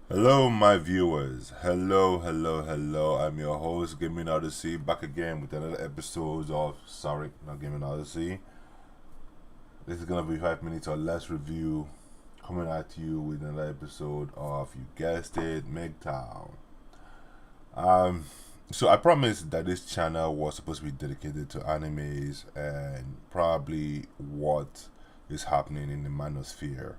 Hello, my viewers. Hello. I'm your host, Gaming Odyssey, back again with another episode of not Gaming Odyssey. This is gonna be 5 minutes or less review, coming at you with another episode of, you guessed it, MGTOW. Um, so I promised that this channel was supposed to be dedicated to animes and probably what is happening in the manosphere,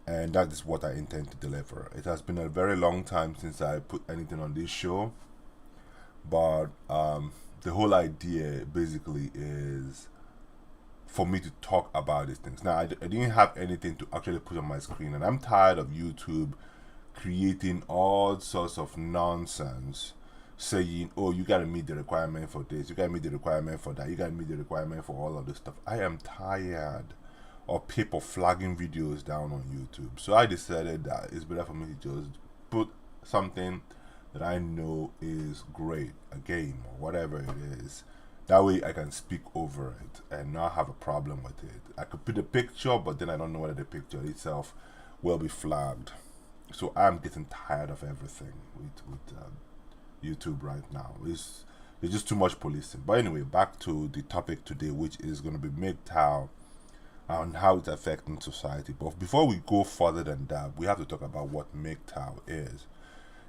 and that is what I intend to deliver. It has been a very long time since I put anything on this show, but the whole idea basically is for me to talk about these things. Now, I didn't have anything to actually put on my screen, and I'm tired of YouTube creating all sorts of nonsense saying, oh, you gotta meet the requirement for this, you gotta meet the requirement for that, you gotta meet the requirement for all of this stuff. I am tired of people flagging videos down on YouTube. So I decided that it's better for me to just put something that I know is great, a game or whatever it is. That way I can speak over it and not have a problem with it. I could put a picture, but then I don't know whether the picture itself will be flagged. So I'm getting tired of everything with YouTube right now. It's just too much policing. But anyway, back to the topic today, which is going to be MGTOW and how it's affecting society. But before we go further than that, we have to talk about what MGTOW is.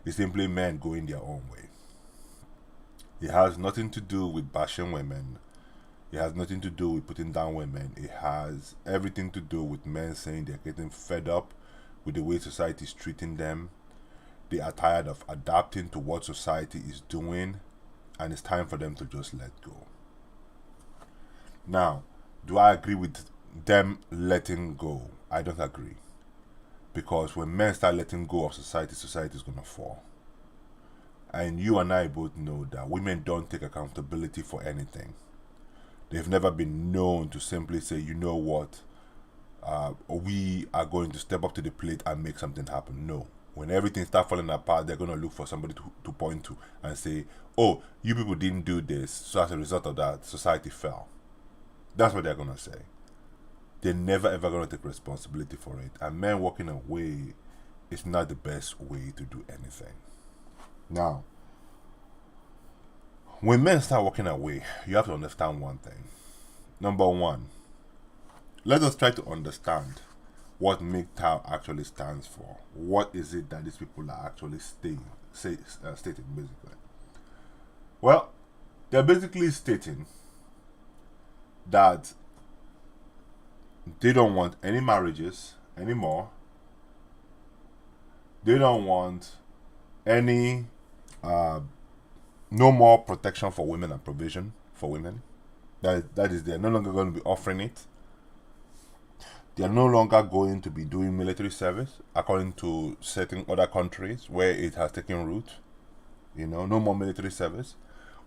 It's simply men going their own way. It has nothing to do with bashing women. It has nothing to do with putting down women. It has everything to do with men saying they're getting fed up with the way society is treating them. They are tired of adapting to what society is doing, and it's time for them to just let go. Now, do I agree with them letting go? I don't agree. Because when men start letting go of society, society is going to fall. And you and I both know that women don't take accountability for anything. They've never been known to simply say, you know what, we are going to step up to the plate and make something happen. No. When everything starts falling apart, they're going to look for somebody to point to and say, oh, you people didn't do this, so as a result of that, society fell. That's what they're going to say. They're never ever going to take responsibility for it. And men walking away is not the best way to do anything. Now, when men start walking away, you have to understand one thing. Number one, let us try to understand what MGTOW actually stands for. What is it that these people are actually stating, basically? Well, they're basically stating that they don't want any marriages anymore. They don't want any, no more protection for women and provision for women. That is, they're no longer going to be offering it. They are no longer going to be doing military service according to certain other countries where it has taken root. No more military service,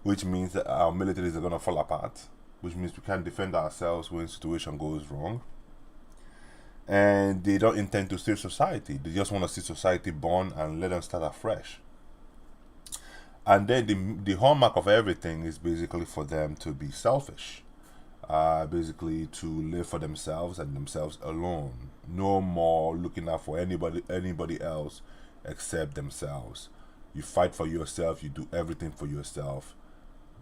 which means that our militaries are going to fall apart, which means we can't defend ourselves when situation goes wrong. And they don't intend to save society. They just want to see society born and let them start afresh. And then the hallmark of everything is basically for them to be selfish. Basically to live for themselves and themselves alone. No more looking out for anybody else except themselves. You fight for yourself, you do everything for yourself.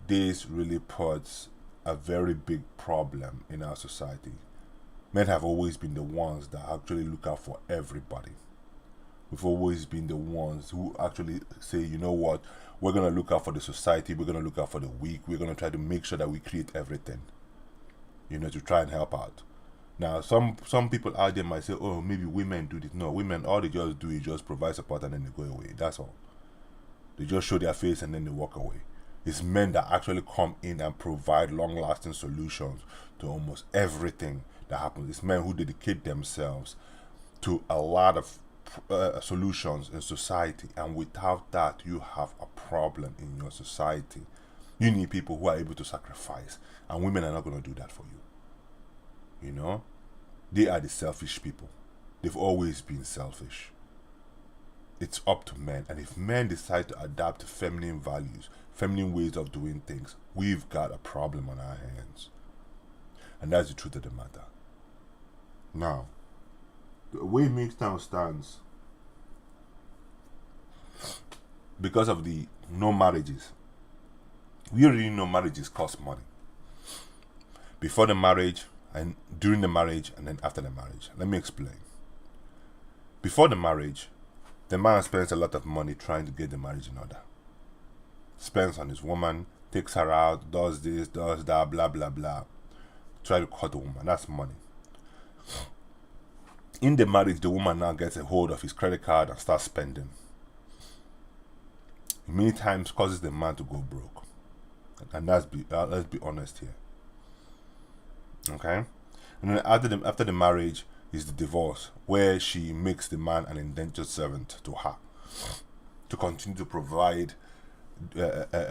This really puts a very big problem in our society. Men have always been the ones that actually look out for everybody. We've always been the ones who actually say, you know what, we're going to look out for the society, we're going to look out for the weak, we're going to try to make sure that we create everything, to try and help out. Now, some people out there might say, oh, maybe women do this. No, women, all they just do is just provide support and then they go away. That's all. They just show their face and then they walk away. It's men that actually come in and provide long-lasting solutions to almost everything that happens. It's men who dedicate themselves to a lot of solutions in society, and without that, you have a problem in your society. You need people who are able to sacrifice, and women are not going to do that for you. They are the selfish people. They've always been selfish. It's up to men, and if men decide to adapt to feminine values, feminine ways of doing things, we've got a problem on our hands. And that's the truth of the matter. Now, the way MGTOW stands because of the no marriages. We already know marriages cost money. Before the marriage, and during the marriage, and then after the marriage. Let me explain. Before the marriage, the man spends a lot of money trying to get the marriage in order. Spends on his woman, takes her out, does this, does that, blah, blah, blah. Try to cut the woman. That's money. In the marriage, the woman now gets a hold of his credit card and starts spending. Many times causes the man to go broke. And let's be honest here. Okay? And then after the marriage is the divorce, where she makes the man an indentured servant to her to continue to provide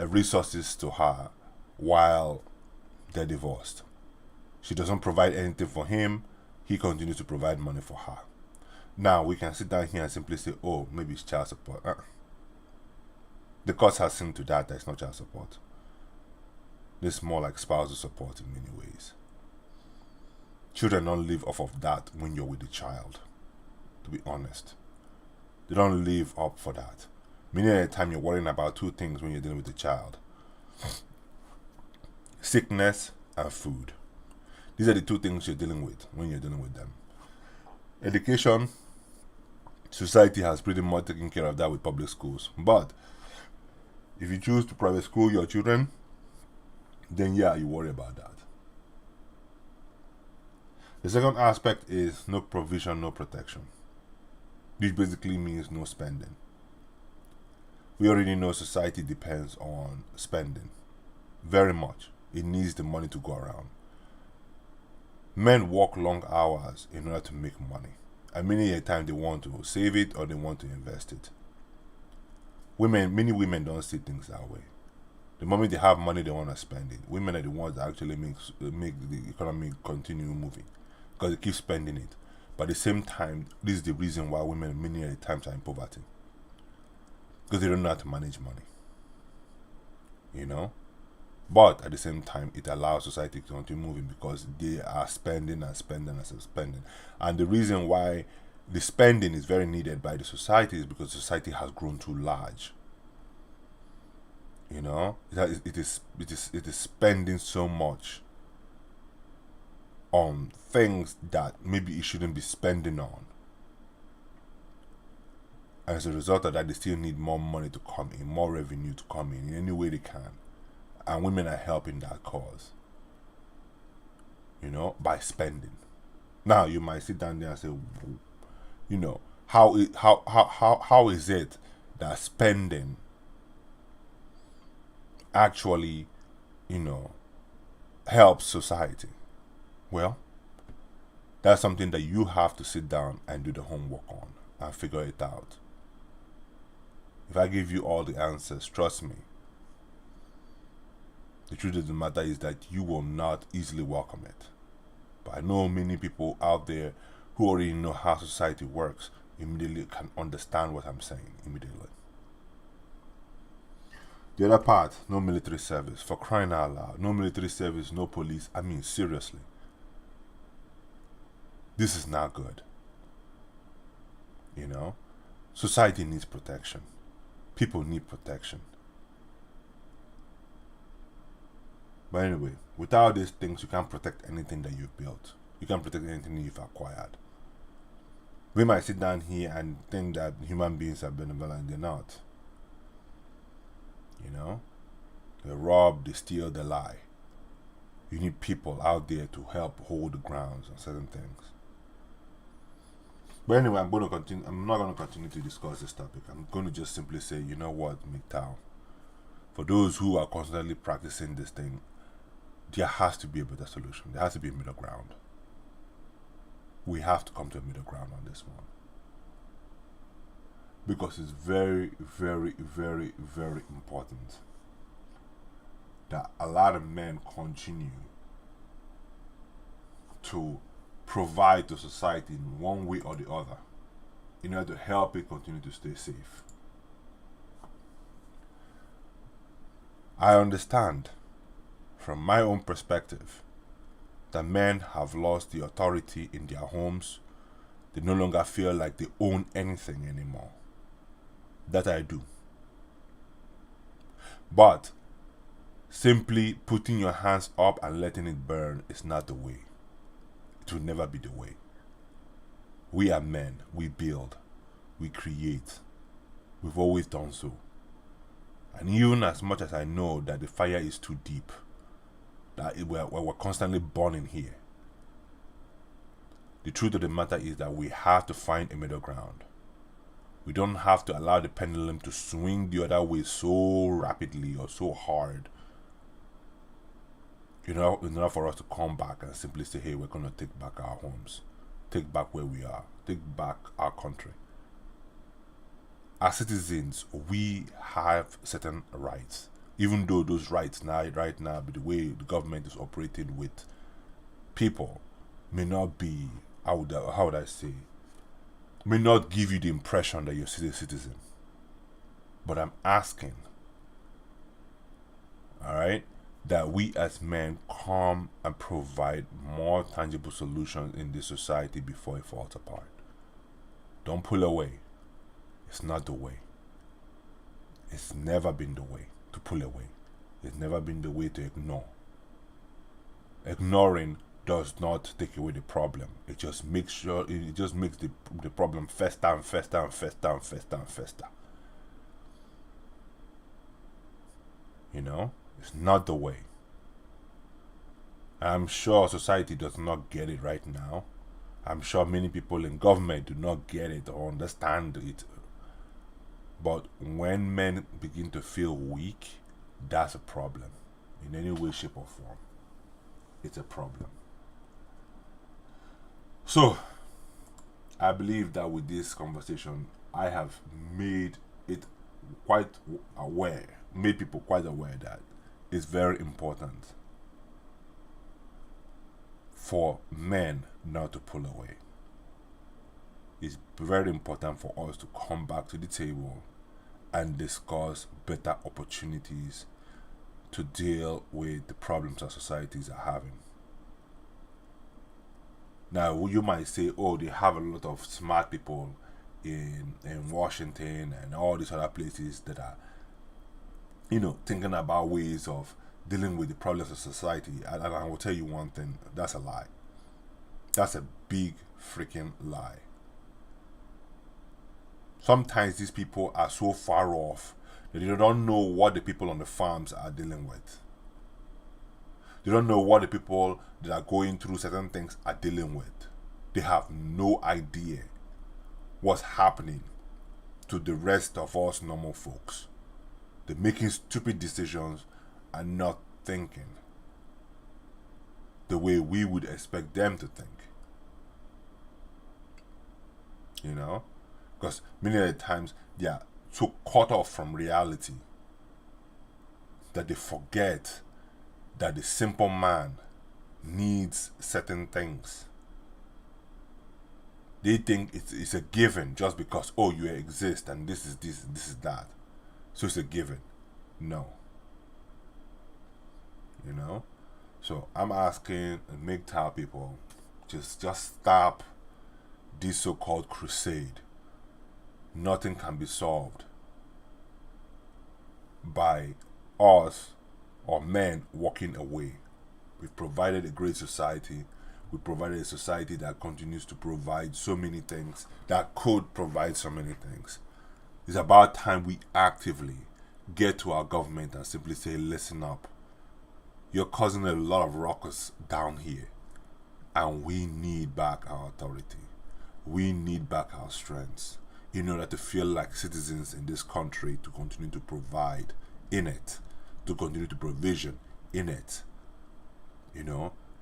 resources to her while they're divorced. She doesn't provide anything for him. He continues to provide money for her. Now, we can sit down here and simply say, oh, maybe it's child support. The court has seen to that it's not child support. It's more like spousal support in many ways. Children don't live off of that when you're with the child, to be honest. They don't live up for that. Many of the time you're worrying about two things when you're dealing with the child. Sickness and food. These are the two things you're dealing with when you're dealing with them. Education, society has pretty much taken care of that with public schools. But if you choose to private school your children, then yeah, you worry about that. The second aspect is no provision, no protection, which basically means no spending. We already know society depends on spending very much. It needs the money to go around. Men work long hours in order to make money, and many a time they want to save it or they want to invest it. Many women don't see things that way. The moment they have money, they want to spend it. Women are the ones that actually make the economy continue moving, because they keep spending it. But at the same time, this is the reason why women many of the times are in poverty, because they don't know how to manage money. You know? But at the same time, it allows society to continue moving because they are spending and spending and spending. And the reason why the spending is very needed by the society is because society has grown too large. You know, it is spending so much on things that maybe it shouldn't be spending on. And as a result of that, they still need more money to come in, more revenue to come in any way they can. And women are helping that cause, you know, by spending. Now, you might sit down there and say, you know, how is it that spending actually, you know, helps society? Well, that's something that you have to sit down and do the homework on and figure it out. If I give you all the answers, trust me, the truth of the matter is that you will not easily welcome it. But I know many people out there who already know how society works immediately can understand what I'm saying immediately. The other part, no military service. For crying out loud, no military service, no police. I mean, seriously. This is not good. You know? Society needs protection. People need protection. But anyway, without these things, you can't protect anything that you've built. You can't protect anything you've acquired. We might sit down here and think that human beings are benevolent. They're not. You know? They rob, they steal, they lie. You need people out there to help hold the grounds on certain things. But anyway, I'm not going to continue to discuss this topic. I'm going to just simply say, you know what, MGTOW? For those who are constantly practicing this thing, there has to be a better solution. There has to be a middle ground. We have to come to a middle ground on this one. Because it's very, very, very, very important that a lot of men continue to provide to society in one way or the other in order to help it continue to stay safe. I understand from my own perspective that men have lost the authority in their homes. They no longer feel like they own anything anymore. That I do. But simply putting your hands up and letting it burn is not the way. It will never be the way. We are men. We build. We create. We've always done so. And even as much as I know that the fire is too deep, that we're constantly burning here, the truth of the matter is that we have to find a middle ground. We don't have to allow the pendulum to swing the other way so rapidly or so hard, in order for us to come back and simply say, hey, we're going to take back our homes, take back where we are, take back our country. As citizens, we have certain rights, even though those rights right now, the way the government is operating with people, may not be, how would I say, may not give you the impression that you're still a citizen. But I'm asking, all right, that we as men come and provide more tangible solutions in this society before it falls apart. Don't pull away. It's not the way. It's never been the way to pull away. It's never been the way to ignore. Ignoring does not take away the problem. It just makes the problem fester and fester and fester and fester and fester. It's not the way. I'm sure society does not get it right now. I'm sure many people in government do not get it or understand it. But when men begin to feel weak, that's a problem. In any way, shape, or form, it's a problem. So, I believe that with this conversation, I have made people quite aware that it's very important for men not to pull away. It's very important for us to come back to the table and discuss better opportunities to deal with the problems our societies are having. Now, you might say, oh, they have a lot of smart people in Washington and all these other places that are, thinking about ways of dealing with the problems of society. And I will tell you one thing, that's a lie. That's a big freaking lie. Sometimes these people are so far off that they don't know what the people on the farms are dealing with. They don't know what the people that are going through certain things are dealing with. They have no idea what's happening to the rest of us normal folks. They're making stupid decisions and not thinking the way we would expect them to think. Because many of the times they are so caught off from reality that they forget that the simple man needs certain things. They think it's a given just because, oh, you exist and this is this, this is that. So it's a given. No. So I'm asking MGTOW people, just stop this so-called crusade. Nothing can be solved by us or men walking away. We've provided a great society. We provided a society that continues to provide so many things, that could provide so many things. It's about time we actively get to our government and simply say, listen up. You're causing a lot of ruckus down here, and we need back our authority. We need back our strengths in order to feel like citizens in this country, to continue to provide in it, to continue to provision in it.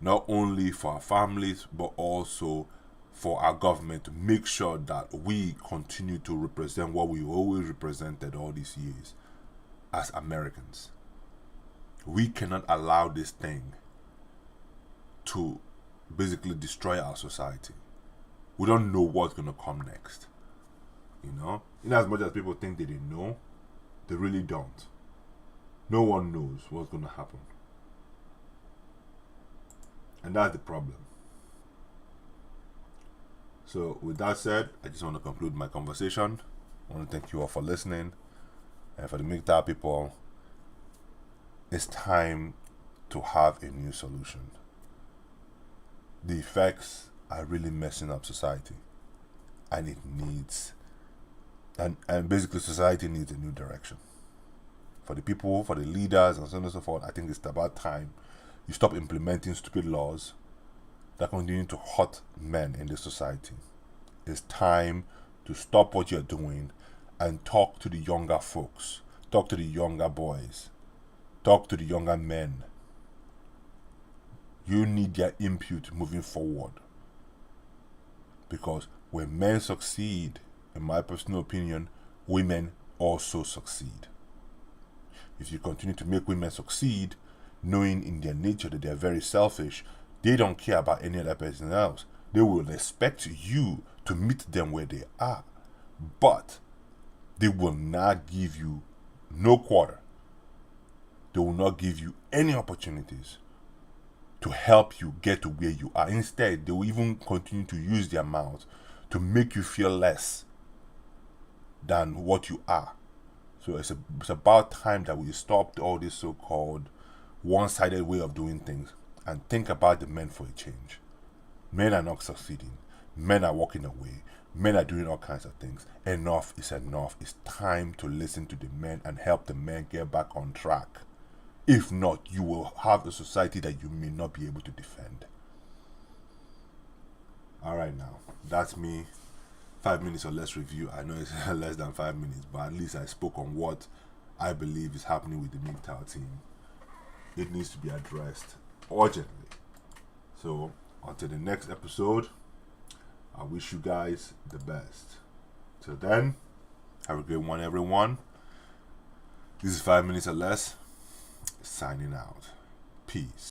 Not only for our families, but also for our government, to make sure that we continue to represent what we've always represented all these years as Americans. We cannot allow this thing to basically destroy our society. We don't know what's going to come next. In as much as people think that they know, they really don't. No one knows what's going to happen. And that's the problem. So with that said, I just want to conclude my conversation. I want to thank you all for listening. And for the MGTOW people, it's time to have a new solution. The effects are really messing up society, and it needs, and basically society needs a new direction. For the people, for the leaders, and so on and so forth, I think it's about time you stop implementing stupid laws that continue to hurt men in this society. It's time to stop what you're doing and talk to the younger folks, talk to the younger boys, talk to the younger men. You need their input moving forward. Because when men succeed, in my personal opinion, women also succeed. If you continue to make women succeed, knowing in their nature that they're very selfish, they don't care about any other person else. They will expect you to meet them where they are, but they will not give you no quarter. They will not give you any opportunities to help you get to where you are. Instead, they will even continue to use their mouth to make you feel less than what you are. So it's about time that we stop all this so-called one-sided way of doing things and think about the men for a change. Men are not succeeding. Men are walking away. Men are doing all kinds of things. Enough is enough. It's time to listen to the men and help the men get back on track. If not, you will have a society that you may not be able to defend. Alright, now, that's me. 5 minutes or less review. I know it's less than 5 minutes, but at least I spoke on what I believe is happening with the MGTOW team. It needs to be addressed urgently. So, until the next episode, I wish you guys the best. Till then, have a great one, everyone. This is 5 minutes or less. Signing out. Peace.